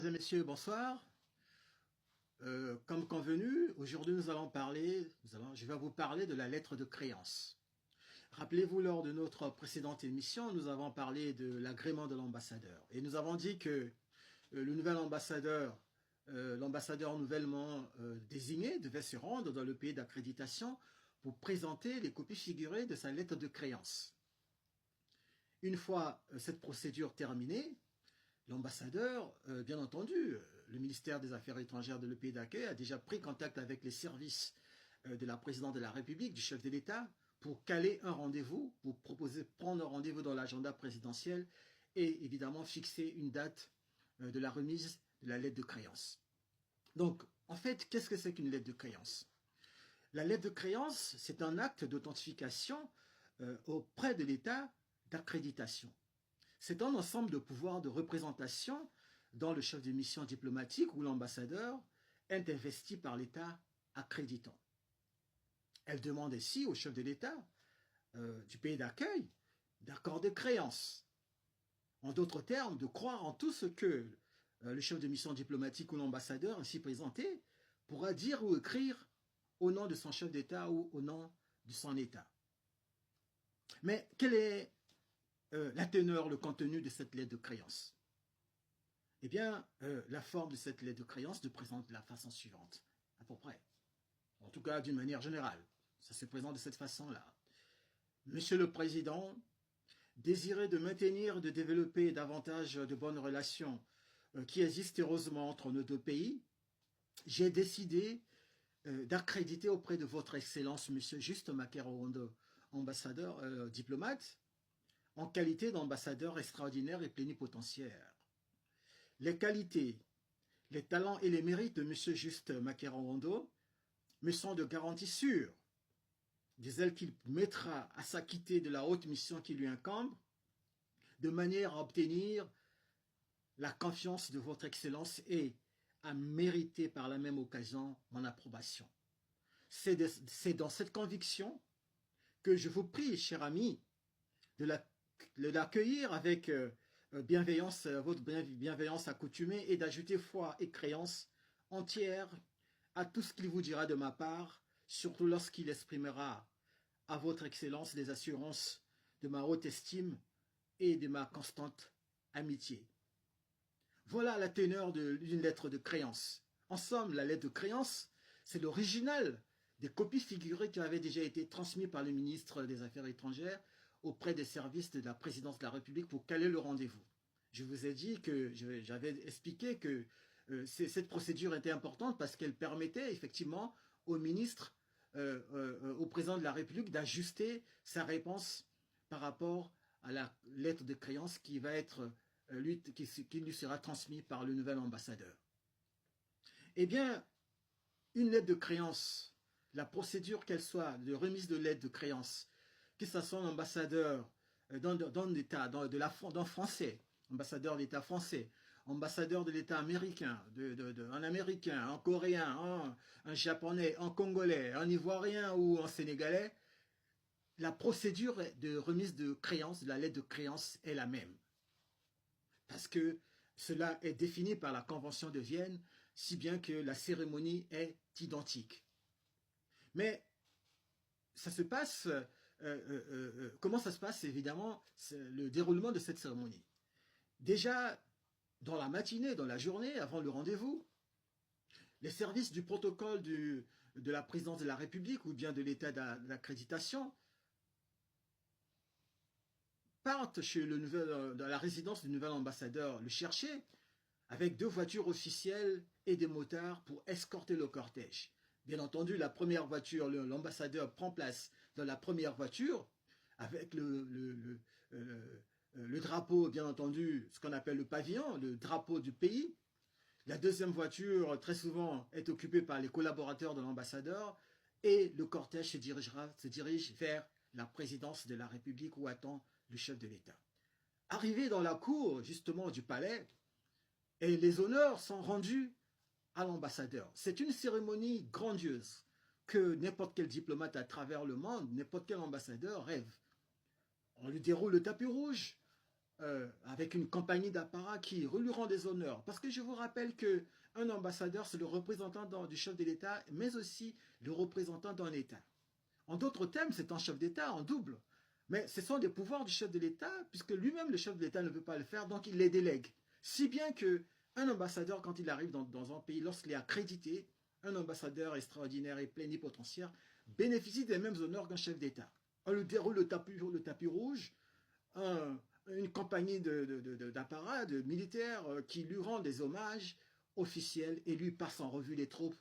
Mesdames et messieurs, bonsoir. Comme convenu, aujourd'hui je vais vous parler de la lettre de créance. Rappelez-vous, lors de notre précédente émission, nous avons parlé de l'agrément de l'ambassadeur. Et nous avons dit que le nouvel ambassadeur, l'ambassadeur nouvellement désigné, devait se rendre dans le pays d'accréditation pour présenter les copies figurées de sa lettre de créance. Une fois cette procédure terminée, l'ambassadeur, bien entendu, le ministère des Affaires étrangères de le pays d'accueil a déjà pris contact avec les services de la présidente de la République, du chef de l'État, pour caler un rendez-vous, pour proposer prendre un rendez-vous dans l'agenda présidentiel et évidemment fixer une date de la remise de la lettre de créance. Donc, en fait, qu'est-ce que c'est qu'une lettre de créance? La lettre de créance, c'est un acte d'authentification auprès de l'État d'accréditation. C'est un ensemble de pouvoirs de représentation dans le chef de mission diplomatique ou l'ambassadeur est investi par l'État accréditant. Elle demande ici au chef de l'État du pays d'accueil d'accorder créance. En d'autres termes, de croire en tout ce que le chef de mission diplomatique ou l'ambassadeur ainsi présenté pourra dire ou écrire au nom de son chef d'État ou au nom de son État. Mais quelle est la teneur, le contenu de cette lettre de créance? Eh bien, la forme de cette lettre de créance se présente de la façon suivante, à peu près. En tout cas, d'une manière générale. Ça se présente de cette façon-là. Monsieur le Président, désiré de maintenir et de développer davantage de bonnes relations qui existent heureusement entre nos deux pays, j'ai décidé d'accréditer auprès de votre Excellence, Monsieur Juste Makerowondo, ambassadeur diplomate, en qualité d'ambassadeur extraordinaire et plénipotentiaire. Les qualités, les talents et les mérites de M. Juste Makerowondo me sont de garantie sûre, disait qu'il mettra à s'acquitter de la haute mission qui lui incombe, de manière à obtenir la confiance de votre Excellence et à mériter par la même occasion mon approbation. C'est dans cette conviction que je vous prie, cher ami, de l'accueillir avec bienveillance, votre bienveillance accoutumée et d'ajouter foi et créance entière à tout ce qu'il vous dira de ma part, surtout lorsqu'il exprimera à votre Excellence les assurances de ma haute estime et de ma constante amitié. Voilà la teneur d'une lettre de créance. En somme, la lettre de créance, c'est l'original des copies figurées qui avaient déjà été transmises par le ministre des Affaires étrangères auprès des services de la présidence de la République pour caler le rendez-vous. Je vous ai dit que j'avais expliqué que cette procédure était importante parce qu'elle permettait effectivement au ministre, au président de la République d'ajuster sa réponse par rapport à la lettre de créance qui va être qui lui sera transmise par le nouvel ambassadeur. Eh bien, une lettre de créance, la procédure qu'elle soit de remise de lettre de créance, que ce soit un ambassadeur dans l'État, d'un français, ambassadeur de l'État français, ambassadeur de l'État américain, un américain, un coréen, un japonais, un congolais, un ivoirien ou un sénégalais, la procédure de remise de créance, de la lettre de créance est la même. Parce que cela est défini par la Convention de Vienne, si bien que la cérémonie est identique. Mais ça se passe, comment ça se passe évidemment, le déroulement de cette cérémonie. Déjà, dans la matinée, dans la journée, avant le rendez-vous, les services du protocole de la présidence de la République ou bien de l'état d'accréditation partent chez dans la résidence du nouvel ambassadeur le chercher avec 2 voitures officielles et des motards pour escorter le cortège. Bien entendu, la première voiture, l'ambassadeur prend place dans la première voiture avec le drapeau, bien entendu, ce qu'on appelle le pavillon, le drapeau du pays. La deuxième voiture, très souvent, est occupée par les collaborateurs de l'ambassadeur et le cortège se dirige vers la présidence de la République où attend le chef de l'État. Arrivé dans la cour, justement, du palais, et les honneurs sont rendus à l'ambassadeur. C'est une cérémonie grandiose que n'importe quel diplomate à travers le monde, n'importe quel ambassadeur rêve. On lui déroule le tapis rouge, avec une compagnie d'apparat qui lui rend des honneurs. Parce que je vous rappelle qu'un ambassadeur, c'est le représentant du chef de l'État, mais aussi le représentant d'un État. En d'autres termes, c'est un chef d'État en double. Mais ce sont des pouvoirs du chef de l'État, puisque lui-même, le chef de l'État, ne peut pas le faire, donc il les délègue. Si bien qu'un ambassadeur, quand il arrive dans un pays, lorsqu'il est accrédité, un ambassadeur extraordinaire et plénipotentiaire bénéficie des mêmes honneurs qu'un chef d'État. On lui déroule le tapis rouge, une compagnie d'apparat, de militaires qui lui rend des hommages officiels et lui passe en revue les troupes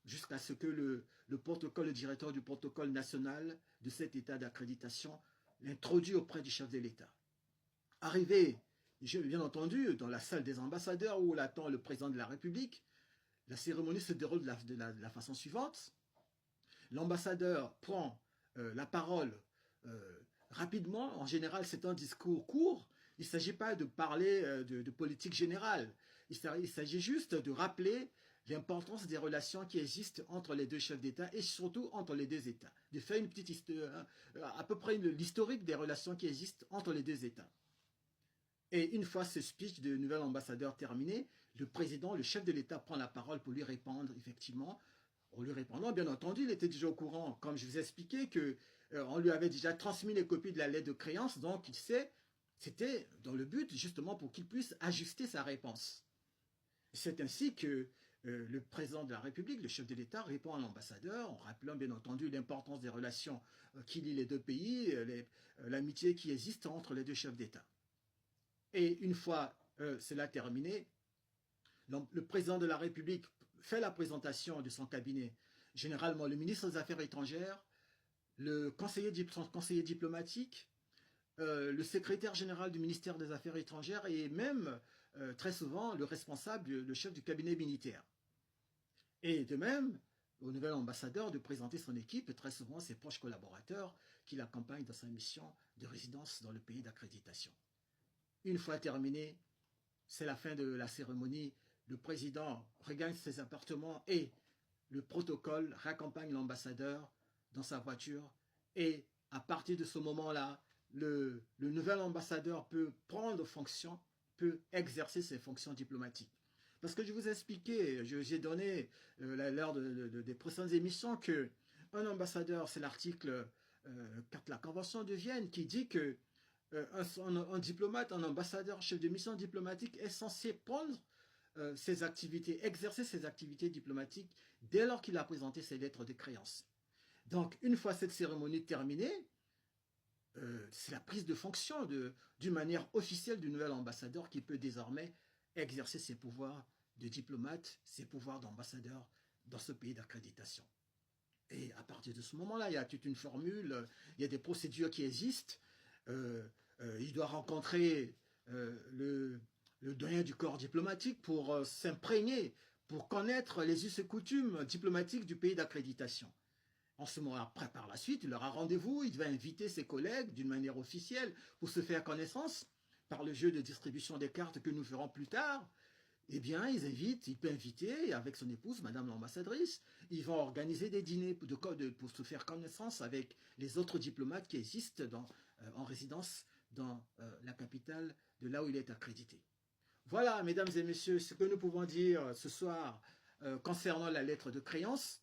jusqu'à ce que le directeur du protocole national de cet état d'accréditation l'introduit auprès du chef de l'État. Arrivé, bien entendu, dans la salle des ambassadeurs où l'attend le président de la République, la cérémonie se déroule de la façon suivante. L'ambassadeur prend la parole rapidement. En général, c'est un discours court. Il ne s'agit pas de parler de politique générale. Il s'agit juste de rappeler l'importance des relations qui existent entre les deux chefs d'État et surtout entre les deux États. De faire une petite histoire, à peu près l'historique des relations qui existent entre les deux États. Et une fois ce speech de nouvel ambassadeur terminé, le président, le chef de l'État prend la parole pour lui répondre, effectivement. En lui répondant, bien entendu, il était déjà au courant, comme je vous ai expliqué, qu'on lui avait déjà transmis les copies de la lettre de créance, donc il sait, c'était dans le but justement pour qu'il puisse ajuster sa réponse. C'est ainsi que le président de la République, le chef de l'État, répond à l'ambassadeur, en rappelant bien entendu l'importance des relations qui lient les deux pays, l'amitié qui existe entre les deux chefs d'État. Et une fois cela terminé, le président de la République fait la présentation de son cabinet, généralement le ministre des Affaires étrangères, son conseiller diplomatique, le secrétaire général du ministère des Affaires étrangères et même, très souvent, le responsable, le chef du cabinet militaire. Et de même, au nouvel ambassadeur de présenter son équipe et très souvent ses proches collaborateurs qui l'accompagnent dans sa mission de résidence dans le pays d'accréditation. Une fois terminé, c'est la fin de la cérémonie, le président regagne ses appartements et le protocole raccompagne l'ambassadeur dans sa voiture et à partir de ce moment-là, le nouvel ambassadeur peut prendre fonction, peut exercer ses fonctions diplomatiques. Parce que je vous ai expliqué, j'ai donné lors des précédentes émissions que un ambassadeur, c'est l'article 4 de la Convention de Vienne qui dit que un diplomate, un ambassadeur, chef de mission diplomatique est censé prendre ses activités, exercer ses activités diplomatiques dès lors qu'il a présenté ses lettres de créance. Donc, une fois cette cérémonie terminée, c'est la prise de fonction d'une manière officielle du nouvel ambassadeur qui peut désormais exercer ses pouvoirs de diplomate, ses pouvoirs d'ambassadeur dans ce pays d'accréditation. Et à partir de ce moment-là, il y a toute une formule, il y a des procédures qui existent. Il doit rencontrer le doyen du corps diplomatique pour s'imprégner, pour connaître les us et coutumes diplomatiques du pays d'accréditation. En ce moment après, par la suite, il aura rendez-vous, il va inviter ses collègues d'une manière officielle pour se faire connaissance par le jeu de distribution des cartes que nous ferons plus tard. Eh bien, il peut inviter avec son épouse, Madame l'ambassadrice, ils vont organiser des dîners pour se faire connaissance avec les autres diplomates qui existent en résidence dans la capitale de là où il est accrédité. Voilà, mesdames et messieurs, ce que nous pouvons dire ce soir concernant la lettre de créance.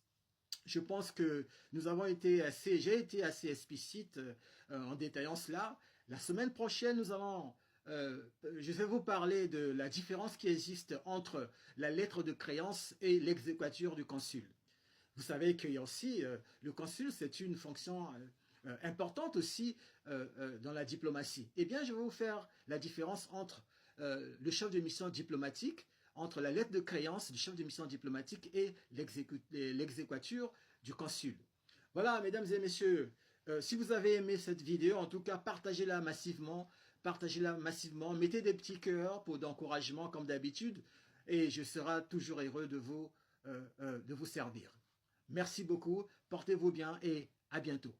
Je pense que j'ai été assez explicite en détaillant cela. La semaine prochaine, je vais vous parler de la différence qui existe entre la lettre de créance et l'exéquatur du consul. Vous savez qu'il y a aussi, le consul, c'est une fonction importante aussi dans la diplomatie. Eh bien, je vais vous faire la différence entre le chef de mission diplomatique, entre la lettre de créance du chef de mission diplomatique et l'exéquatur du consul. Voilà, mesdames et messieurs, si vous avez aimé cette vidéo, en tout cas, partagez-la massivement, mettez des petits cœurs pour d'encouragement comme d'habitude, et je serai toujours heureux de vous servir. Merci beaucoup, portez-vous bien et à bientôt.